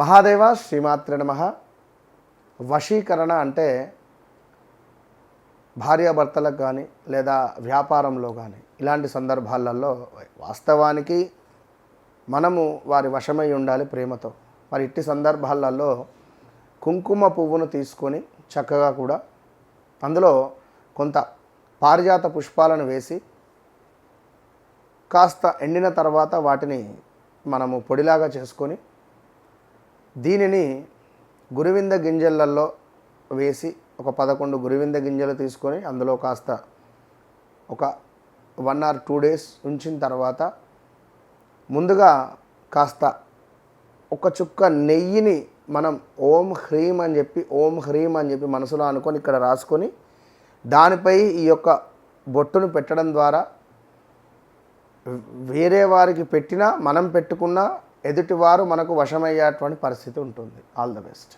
మహాదేవ శ్రీమాత్రే నమః. వశీకరణ అంటే భార్యాభర్తలకు కానీ లేదా వ్యాపారంలో కానీ ఇలాంటి సందర్భాలలో వాస్తవానికి మనము వారి వశమై ఉండాలి ప్రేమతో. మరి ఇట్టి సందర్భాలలో కుంకుమ పువ్వును తీసుకొని చక్కగా కూడా అందులో కొంత పారిజాత పుష్పాలను వేసి కాస్త ఎండిన తర్వాత వాటిని మనము పొడిలాగా చేసుకొని దీనిని గురువింద గింజలలో వేసి ఒక 11 గురువింద గింజలు తీసుకొని అందులో కాస్త ఒక 1 or 2 days ఉంచిన తర్వాత ముందుగా కాస్త ఒక చుక్క నెయ్యిని మనం ఓం హ్రీం అని చెప్పి మనసులో అనుకొని ఇక్కడ రాసుకొని దానిపై ఈ యొక్క బొట్టును పెట్టడం ద్వారా వేరే వారికి పెట్టినా మనం పెట్టుకున్నా ఎదుటివారు మనకు వశమయ్యేటువంటి పరిస్థితి ఉంటుంది. All the best.